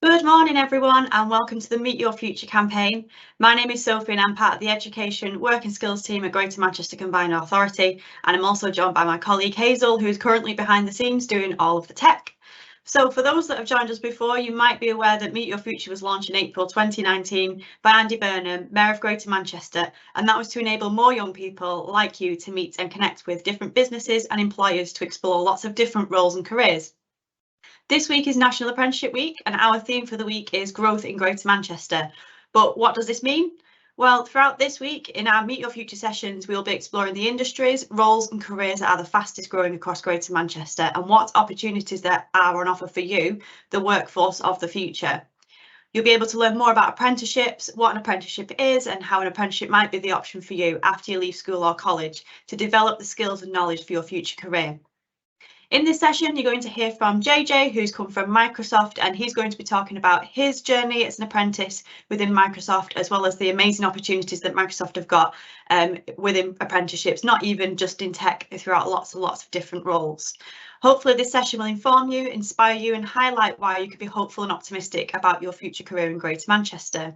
Good morning, everyone, and welcome to the Meet Your Future campaign. My name is Sophie and I'm part of the Education, Work and Skills team at Greater Manchester Combined Authority, and I'm also joined by my colleague Hazel, who's currently behind the scenes doing all of the tech. So for those that have joined us before, you might be aware that Meet Your Future was launched in April 2019 by Andy Burnham, Mayor of Greater Manchester, and that was to enable more young people like you to meet and connect with different businesses and employers to explore lots of different roles and careers. This week is National Apprenticeship Week and our theme for the week is Growth in Greater Manchester. But what does this mean? Well, throughout this week in our Meet Your Future sessions, we'll be exploring the industries, roles and careers that are the fastest growing across Greater Manchester and what opportunities there are on offer for you, the workforce of the future. You'll be able to learn more about apprenticeships, what an apprenticeship is and how an apprenticeship might be the option for you after you leave school or college to develop the skills and knowledge for your future career. In this session, you're going to hear from JJ, who's come from Microsoft, and he's going to be talking about his journey as an apprentice within Microsoft, as well as the amazing opportunities that Microsoft have got within apprenticeships, not even just in tech, throughout lots and lots of different roles. Hopefully this session will inform you, inspire you and highlight why you can be hopeful and optimistic about your future career in Greater Manchester.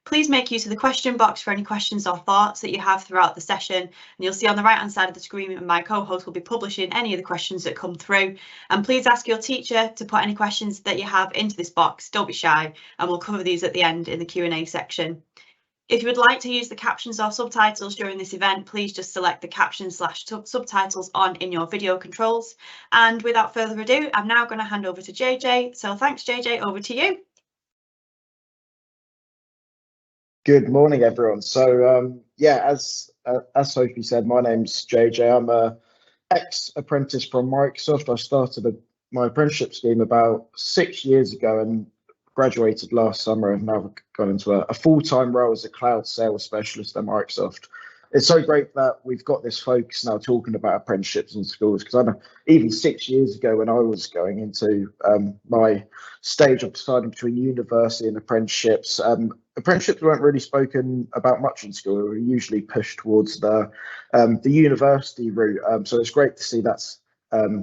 Please make use of the question box for any questions or thoughts that you have throughout the session. And you'll see on the right hand side of the screen, my co-host will be publishing any of the questions that come through. And please ask your teacher to put any questions that you have into this box. Don't be shy, and we'll cover these at the end in the Q&A section. If you would like to use the captions or subtitles during this event, please just select the captions/subtitles on in your video controls. And without further ado, I'm now going to hand over to JJ. So thanks, JJ, over to you. Good morning, everyone. So, as Sophie said, my name's JJ. I'm a ex-apprentice from Microsoft. I started my apprenticeship scheme about 6 years ago and graduated last summer and now gone into a full-time role as a cloud sales specialist at Microsoft. It's so great that we've got this focus now talking about apprenticeships in schools, because I know even 6 years ago when I was going into my stage of deciding between university and apprenticeships, apprenticeships weren't really spoken about much in school. We were usually pushed towards the university route. So it's great to see that's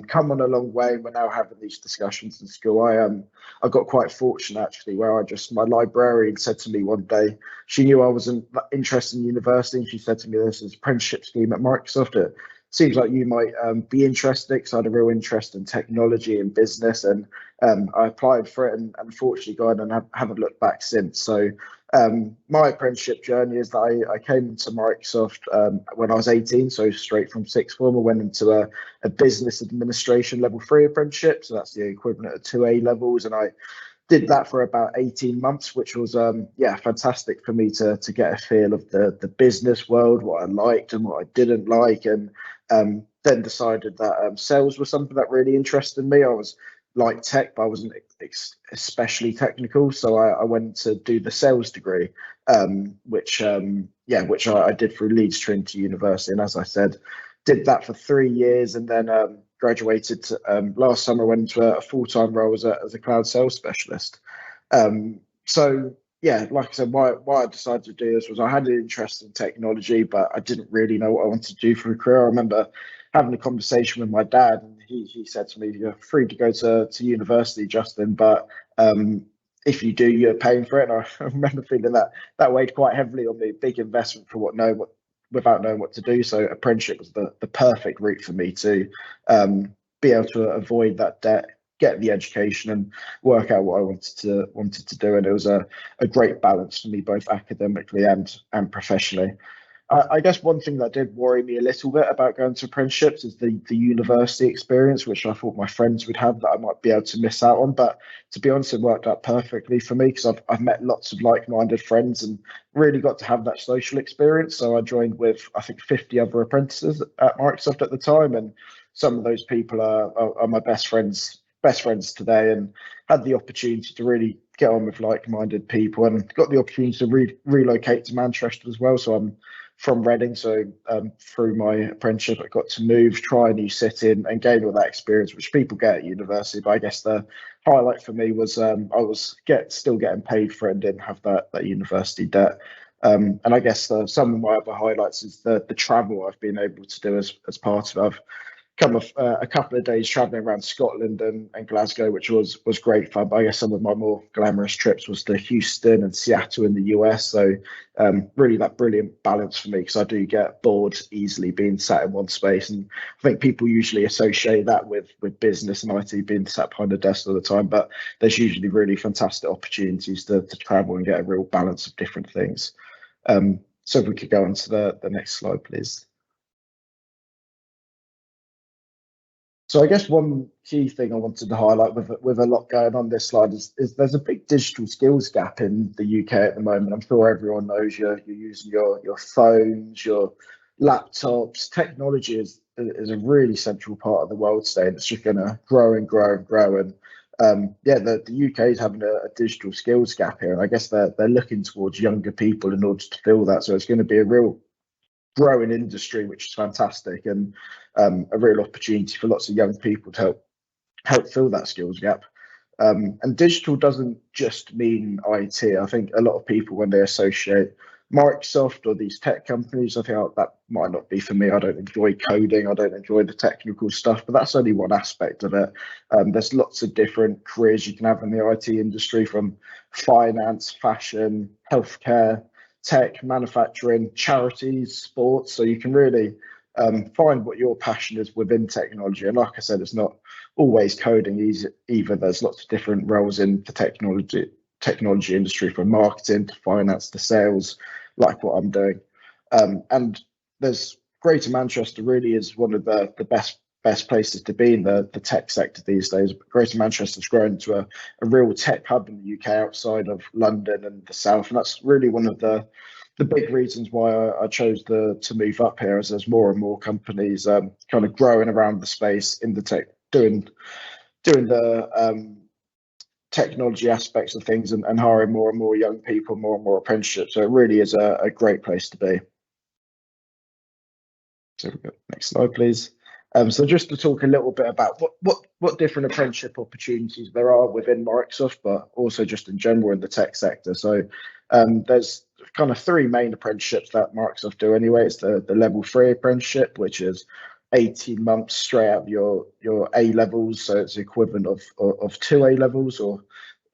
come on a long way. We're now having these discussions in school. I got quite fortunate actually, where my librarian said to me one day, she knew I wasn't interested in university, and she said to me, "This is an apprenticeship scheme at Microsoft. It seems like you might be interested," because I had a real interest in technology and business, and I applied for it and unfortunately got in and haven't looked back since. So my apprenticeship journey is that I came into Microsoft when I was 18, so straight from sixth form. I went into a business administration level 3 apprenticeship, so that's the equivalent of 2 A levels, and I did that for about 18 months, which was fantastic for me to get a feel of the business world, what I liked and what I didn't like, and then decided that sales was something that really interested me. I was like tech, but I wasn't especially technical, so I went to do the sales degree, which I did through Leeds Trinity University, and as I said, did that for 3 years, and then graduated last summer. Went into a full-time role as a cloud sales specialist. So yeah, like I said, why I decided to do this was I had an interest in technology, but I didn't really know what I wanted to do for a career. I remember having a conversation with my dad, and he said to me, "You're free to go to university, Justin, but if you do, you're paying for it." And I remember feeling that weighed quite heavily on me. Big investment for without knowing what to do. So apprenticeship was the perfect route for me to be able to avoid that debt, get the education, and work out what I wanted to do. And it was a great balance for me, both academically and professionally. I guess one thing that did worry me a little bit about going to apprenticeships is the university experience, which I thought my friends would have that I might be able to miss out on. But to be honest, it worked out perfectly for me, because I've met lots of like-minded friends and really got to have that social experience. So I joined with, I think, 50 other apprentices at Microsoft at the time, and some of those people are my best friends today, and had the opportunity to really get on with like-minded people, and got the opportunity to relocate to Manchester as well. So I'm from Reading, so through my apprenticeship I got to move, try a new city, and gain all that experience which people get at university. But I guess the highlight for me was I was still getting paid for it and didn't have that university debt. And I guess some of my other highlights is the travel I've been able to do as part of it. I've come a couple of days traveling around Scotland and Glasgow, which was great fun. But I guess some of my more glamorous trips was to Houston and Seattle in the US. So really that brilliant balance for me, because I do get bored easily being sat in one space. And I think people usually associate that with business and IT, being sat behind a desk all the time. But there's usually really fantastic opportunities to travel and get a real balance of different things. So if we could go on to the next slide, please. So I guess one key thing I wanted to highlight with a lot going on this slide is there's a big digital skills gap in the UK at the moment. I'm sure everyone knows you're using your phones, your laptops. Technology is a really central part of the world today, and it's just going to grow and grow and grow. And yeah, the UK is having a digital skills gap here, and I guess they're looking towards younger people in order to fill that. So it's going to be a real growing industry, which is fantastic, and a real opportunity for lots of young people to help fill that skills gap. And digital doesn't just mean IT. I think a lot of people, when they associate Microsoft or these tech companies, I think, oh, that might not be for me. I don't enjoy coding. I don't enjoy the technical stuff, but that's only one aspect of it. There's lots of different careers you can have in the IT industry, from finance, fashion, healthcare, tech, manufacturing, charities, sports. So you can really find what your passion is within technology. And like I said, it's not always coding either. There's lots of different roles in the technology industry, from marketing to finance to sales, like what I'm doing. And there's Greater Manchester really is one of the best places to be in the tech sector these days. Greater Manchester's grown into a real tech hub in the UK outside of London and the south, and that's really one of the big reasons why I chose to move up here, as there's more and more companies kind of growing around the space in the tech, doing the technology aspects of things, and hiring more and more young people, more and more apprenticeships. So it really is a great place to be. So we go next slide, please. So just to talk a little bit about what different apprenticeship opportunities there are within Microsoft, but also just in general in the tech sector. So there's kind of three main apprenticeships that Microsoft do anyway. It's the level 3 apprenticeship, which is 18 months straight out of your A levels. So it's the equivalent of 2 A levels, or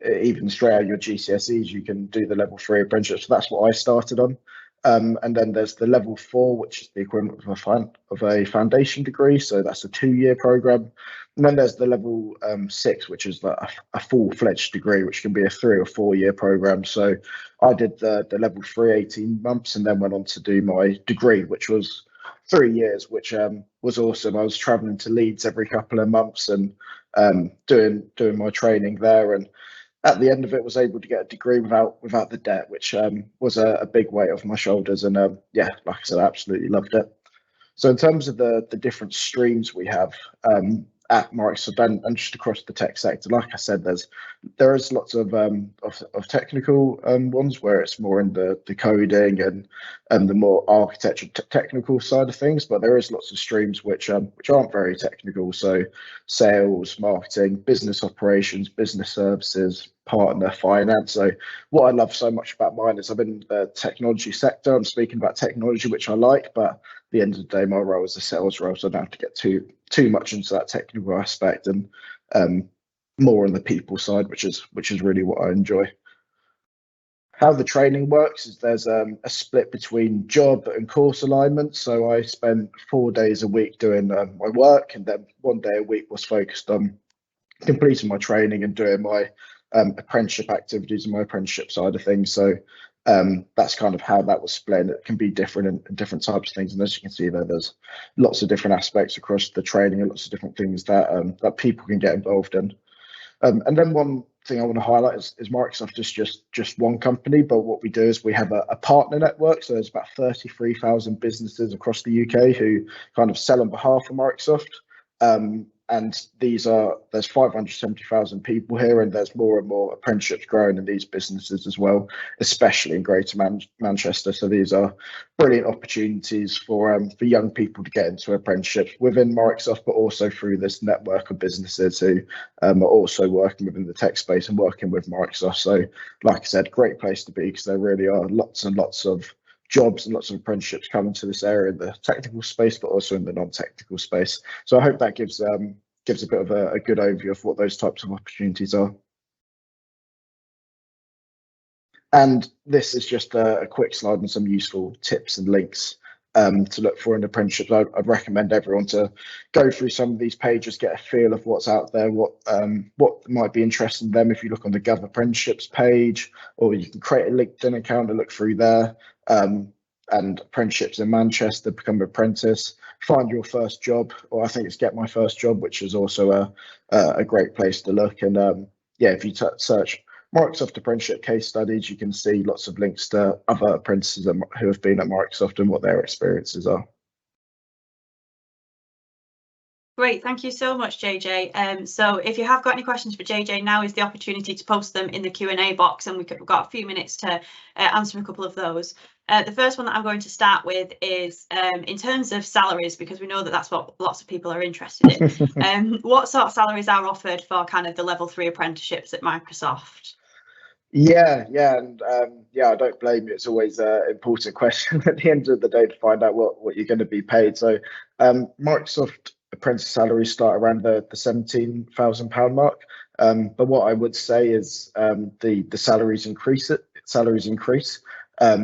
even straight out of your GCSEs. You can do the level 3 apprenticeship. So that's what I started on. And then there's the level 4, which is the equivalent of a foundation degree. So that's a 2-year program. And then there's the level 6, which is a full-fledged degree, which can be a 3 or 4-year program. So I did the level 3, 18 months, and then went on to do my degree, which was 3 years, which was awesome. I was traveling to Leeds every couple of months and doing my training there, and at the end of it was able to get a degree without the debt, which was a big weight off my shoulders. And yeah, like I said, I absolutely loved it. So in terms of the different streams we have at Microsoft and just across the tech sector, like I said, there is lots of technical ones where it's more in the coding and the more architecture technical side of things, but there is lots of streams which aren't very technical. So sales, marketing, business operations, business services, partner, finance. So what I love so much about mine is I'm in the technology sector. I'm speaking about technology, which I like, but at the end of the day, my role is a sales role, so I don't have to get too much into that technical aspect, and more on the people side, which is really what I enjoy. How the training works is there's a split between job and course alignment. So I spent 4 days a week doing my work, and then 1 day a week was focused on completing my training and doing my apprenticeship activities and my apprenticeship side of things. So that's kind of how that was split. It can be different in different types of things, and as you can see there's lots of different aspects across the training and lots of different things that that people can get involved in. And then one thing I want to highlight is Microsoft is just one company, but what we do is we have a partner network. So there's about 33,000 businesses across the UK who kind of sell on behalf of Microsoft. And there's 570,000 people here, and there's more and more apprenticeships growing in these businesses as well, especially in Greater Manchester. So these are brilliant opportunities for young people to get into apprenticeships within Microsoft, but also through this network of businesses who are also working within the tech space and working with Microsoft. So like I said, great place to be, because there really are lots and lots of jobs and lots of apprenticeships come into this area in the technical space, but also in the non-technical space. So I hope that gives a bit of a good overview of what those types of opportunities are. And this is just a quick slide and some useful tips and links to look for in apprenticeships. I'd recommend everyone to go through some of these pages, get a feel of what's out there, what might be interesting to them. If you look on the Gov Apprenticeships page, or you can create a LinkedIn account and look through there. And apprenticeships in Manchester, become an apprentice, find your first job, or I think it's Get My First Job, which is also a great place to look. And yeah, if you search Microsoft Apprenticeship case studies, you can see lots of links to other apprentices who have been at Microsoft and what their experiences are. Great, thank you so much, JJ. So if you have got any questions for JJ, now is the opportunity to post them in the Q&A box, and we've got a few minutes to answer a couple of those. The first one that I'm going to start with is in terms of salaries, because we know that that's what lots of people are interested in. What sort of salaries are offered for kind of the level 3 apprenticeships at Microsoft? Yeah, and yeah, I don't blame you. It's always an important question at the end of the day to find out what you're going to be paid. So Microsoft apprentice salaries start around the £17,000 mark. But what I would say is the salaries increase.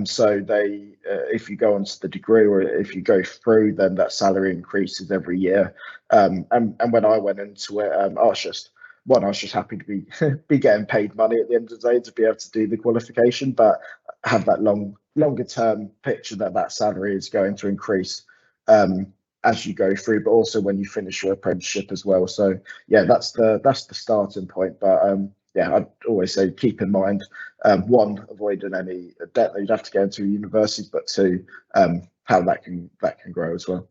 So they, if you go onto the degree or if you go through, then that salary increases every year. And when I went into it, I was just happy to be getting paid money at the end of the day to be able to do the qualification, but have that longer term picture that salary is going to increase as you go through, but also when you finish your apprenticeship as well. So yeah, that's the starting point. But yeah, I'd always say keep in mind, one, avoiding any debt that you'd have to go into university, but two, how that can grow as well.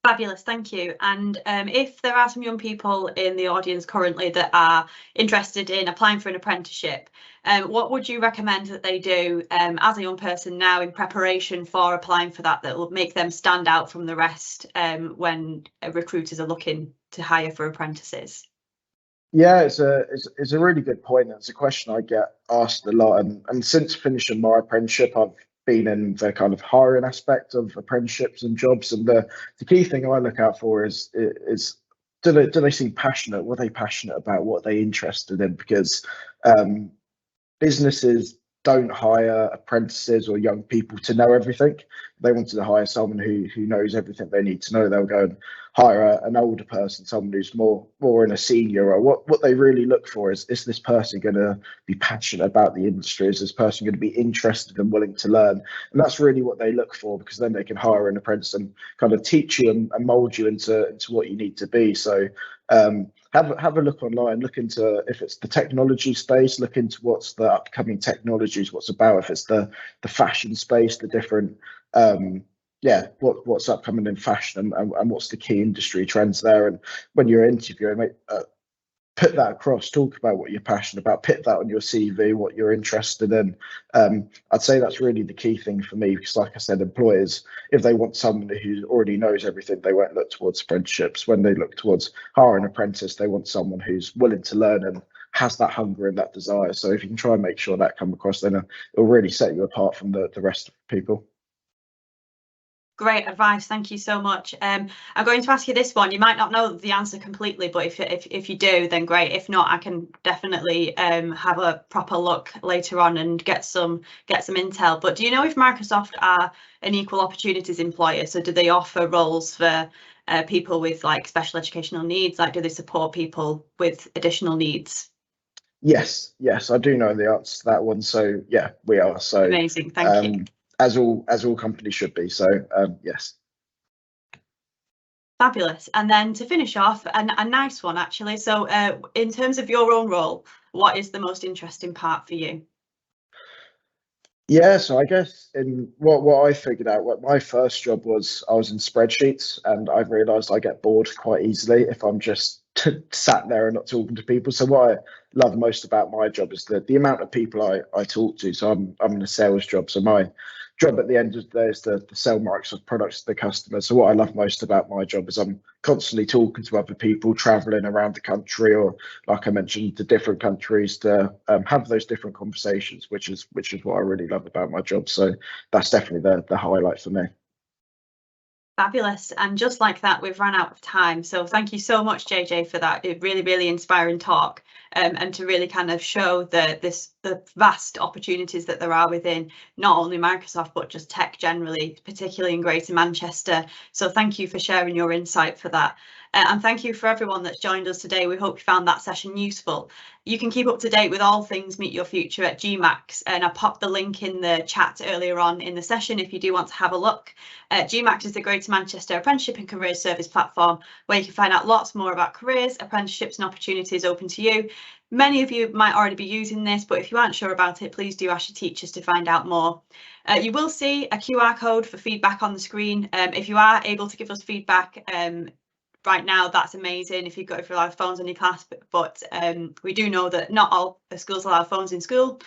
Fabulous, thank you. And if there are some young people in the audience currently that are interested in applying for an apprenticeship, what would you recommend that they do as a young person now in preparation for applying for that will make them stand out from the rest when recruiters are looking to hire for apprentices? Yeah, it's a really good point. It's a question I get asked a lot, and since finishing my apprenticeship, I've been in the kind of hiring aspect of apprenticeships and jobs. And the key thing I look out for is do they seem passionate? What are they passionate about? What are they interested in? Because businesses don't hire apprentices or young people to know everything. They wanted to hire someone who knows everything they need to know. They'll go and hire an older person, someone who's more in a senior role. What they really look for is this person going to be passionate about the industry? Is this person going to be interested and willing to learn? And that's really what they look for, because then they can hire an apprentice and kind of teach you and mold you into what you need to be. So have a look online, look into if it's the technology space, look into what's the upcoming technologies, what's about, if it's the fashion space, the different what's upcoming in fashion and what's the key industry trends there. And when you're interviewing, put that across, talk about what you're passionate about, put that on your CV, what you're interested in. I'd say that's really the key thing for me, because like I said, employers, if they want someone who already knows everything, they won't look towards apprenticeships. When they look towards hiring an apprentice, they want someone who's willing to learn and has that hunger and that desire. So if you can try and make sure that come across, then it'll really set you apart from the rest of people. Great advice, thank you so much. I'm going to ask you this one. You might not know the answer completely, but if you do, then great. If not, I can definitely have a proper look later on and get some intel. But do you know if Microsoft are an equal opportunities employer? So do they offer roles for people with like special educational needs? Like, do they support people with additional needs? Yes, I do know the answer to that one. So yeah, we are. So amazing, thank you. As all companies should be. So yes. Fabulous. And then to finish off, a nice one actually. So in terms of your own role, what is the most interesting part for you? Yeah, so I guess in what I figured out, what my first job was, I was in spreadsheets, and I've realised I get bored quite easily if I'm just sat there and not talking to people. So what I love most about my job is the amount of people I talk to. So I'm in a sales job, so my job at the end of the day is to sell Microsoft products to the customer. So what I love most about my job is I'm constantly talking to other people, traveling around the country, or like I mentioned, to different countries to have those different conversations, which is what I really love about my job. So that's definitely the highlight for me. Fabulous. And just like that, we've run out of time. So thank you so much, JJ, for that really, really inspiring talk, and to really kind of show the vast opportunities that there are within not only Microsoft, but just tech generally, particularly in Greater Manchester. So thank you for sharing your insight for that. And thank you for everyone that's joined us today. We hope you found that session useful. You can keep up to date with all things Meet Your Future at GMAX, and I popped the link in the chat earlier on in the session if you do want to have a look. GMAX is the Greater Manchester Apprenticeship and Careers Service platform where you can find out lots more about careers, apprenticeships and opportunities open to you. Many of you might already be using this, but if you aren't sure about it, please do ask your teachers to find out more. You will see a QR code for feedback on the screen. If you are able to give us feedback right now, that's amazing if you've got if you allow phones in your class, but we do know that not all schools allow phones in school,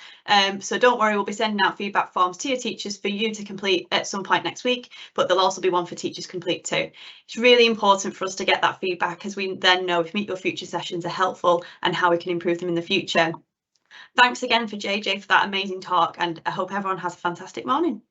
so don't worry, we'll be sending out feedback forms to your teachers for you to complete at some point next week, but there'll also be one for teachers complete too. It's really important for us to get that feedback, as we then know if Meet Your Future sessions are helpful and how we can improve them in the future. Thanks again for JJ for that amazing talk, and I hope everyone has a fantastic morning.